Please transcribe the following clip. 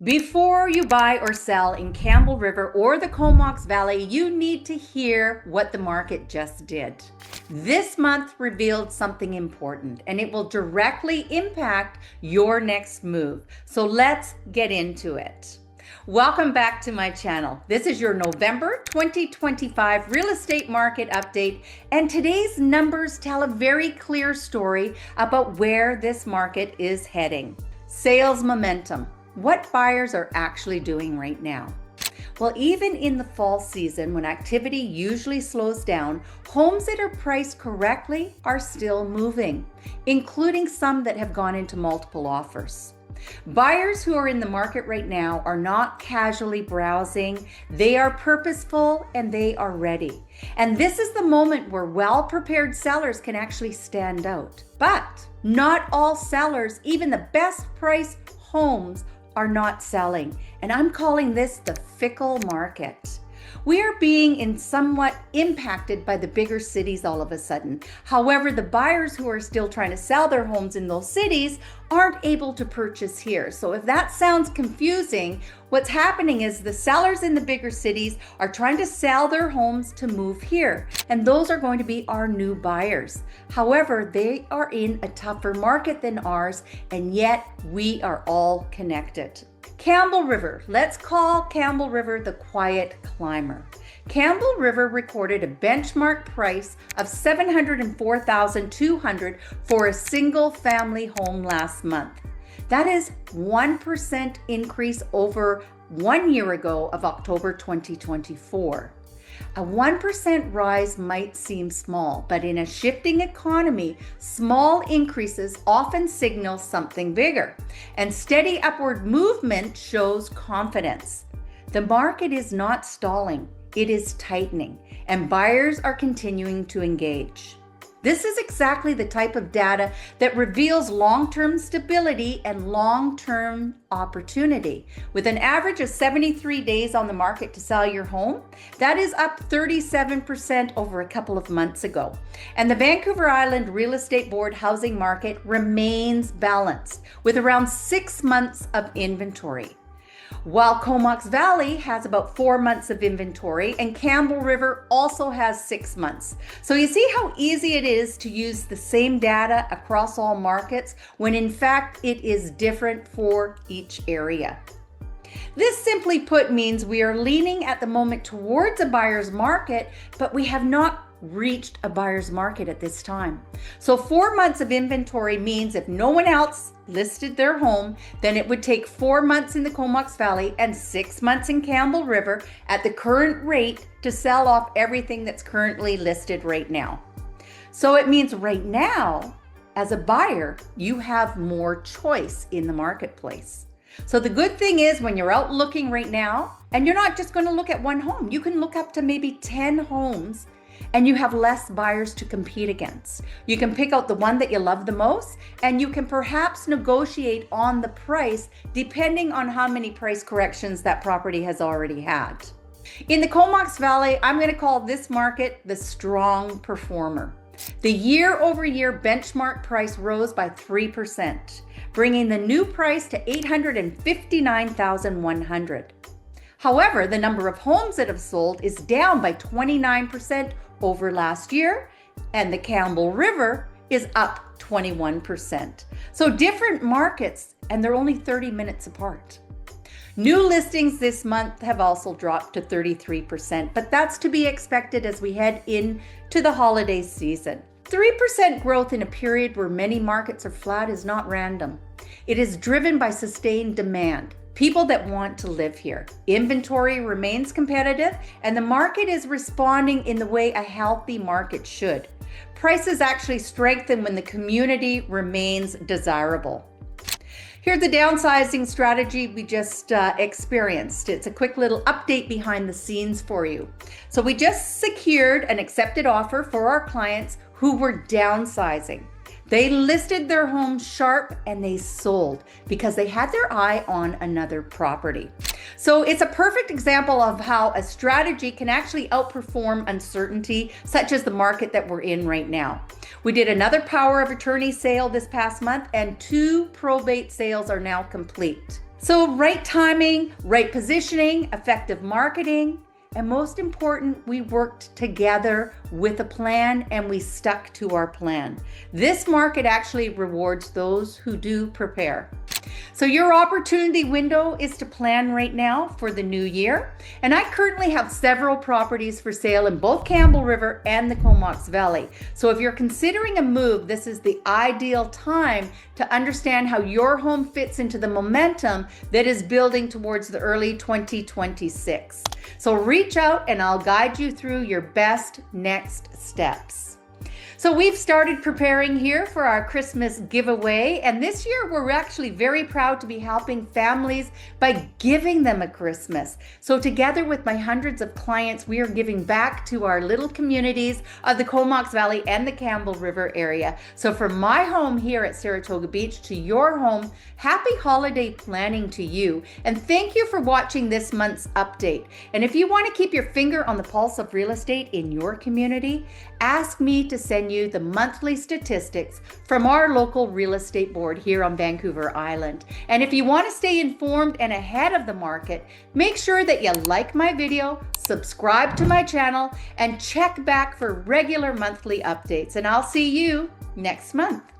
Before you buy or sell in Campbell River or the Comox Valley, you need to hear what the market just did. This month revealed something important, and it will directly impact your next move. So let's get into it. Welcome back to my channel. This is your November 2025 real estate market update, and today's numbers tell a very clear story about where this market is heading. Sales momentum. What buyers are actually doing right now. Well, even in the fall season, when activity usually slows down, homes that are priced correctly are still moving, including some that have gone into multiple offers. Buyers who are in the market right now are not casually browsing. They are purposeful and they are ready. And this is the moment where well-prepared sellers can actually stand out. But not all sellers, even the best priced homes, are not selling, and I'm calling this the fickle market. We are being somewhat impacted by the bigger cities all of a sudden. However, the buyers who are still trying to sell their homes in those cities aren't able to purchase here. So if that sounds confusing, what's happening is the sellers in the bigger cities are trying to sell their homes to move here, and those are going to be our new buyers. However, they are in a tougher market than ours, and yet we are all connected. Campbell River. Let's call Campbell River the quiet climber. Campbell River recorded a benchmark price of $704,200 for a single family home last month. That is 1% increase over 1 year ago of October 2024. A 1% rise might seem small, but in a shifting economy, small increases often signal something bigger, and steady upward movement shows confidence. The market is not stalling, it is tightening, and buyers are continuing to engage. This is exactly the type of data that reveals long-term stability and long-term opportunity. With an average of 73 days on the market to sell your home, that is up 37% over a couple of months ago. And the Vancouver Island Real Estate Board housing market remains balanced with around 6 months of inventory. While Comox Valley has about 4 months of inventory, and Campbell River also has 6 months. So you see how easy it is to use the same data across all markets when in fact it is different for each area. This simply put means we are leaning at the moment towards a buyer's market, but we have not reached a buyer's market at this time. So 4 months of inventory means if no one else listed their home, then it would take 4 months in the Comox Valley and 6 months in Campbell River at the current rate to sell off everything that's currently listed right now. So it means right now, as a buyer, you have more choice in the marketplace. So the good thing is when you're out looking right now, and you're not just going to look at one home, you can look up to maybe 10 homes and you have less buyers to compete against. You can pick out the one that you love the most, and you can perhaps negotiate on the price depending on how many price corrections that property has already had. In the Comox Valley, I'm going to call this market the strong performer. The year-over-year benchmark price rose by 3%, bringing the new price to $859,100. However, the number of homes that have sold is down by 29% over last year, and the Campbell River is up 21%. So different markets, and they're only 30 minutes apart. New listings this month have also dropped to 33%, but that's to be expected as we head into the holiday season. 3% growth in a period where many markets are flat is not random. It is driven by sustained demand. People that want to live here. Inventory remains competitive, and the market is responding in the way a healthy market should. Prices actually strengthen when the community remains desirable. Here's the downsizing strategy we just experienced. It's a quick little update behind the scenes for you. So we just secured an accepted offer for our clients who were downsizing. They listed their home sharp and they sold because they had their eye on another property. So it's a perfect example of how a strategy can actually outperform uncertainty, such as the market that we're in right now. We did another power of attorney sale this past month, and 2 probate sales are now complete. So right timing, right positioning, effective marketing, and most important, we worked together with a plan and we stuck to our plan. This market actually rewards those who do prepare. So your opportunity window is to plan right now for the new year. And I currently have several properties for sale in both Campbell River and the Comox Valley. So if you're considering a move, this is the ideal time to understand how your home fits into the momentum that is building towards the early 2026. So reach out and I'll guide you through your best next steps. So we've started preparing here for our Christmas giveaway, and this year we're actually very proud to be helping families by giving them a Christmas. So together with my hundreds of clients, we are giving back to our little communities of the Comox Valley and the Campbell River area. So from my home here at Saratoga Beach to your home, happy holiday planning to you. And thank you for watching this month's update. And if you want to keep your finger on the pulse of real estate in your community, ask me to send you the monthly statistics from our local real estate board here on Vancouver Island. And if you want to stay informed and ahead of the market, make sure that you like my video, subscribe to my channel, and check back for regular monthly updates. And I'll see you next month.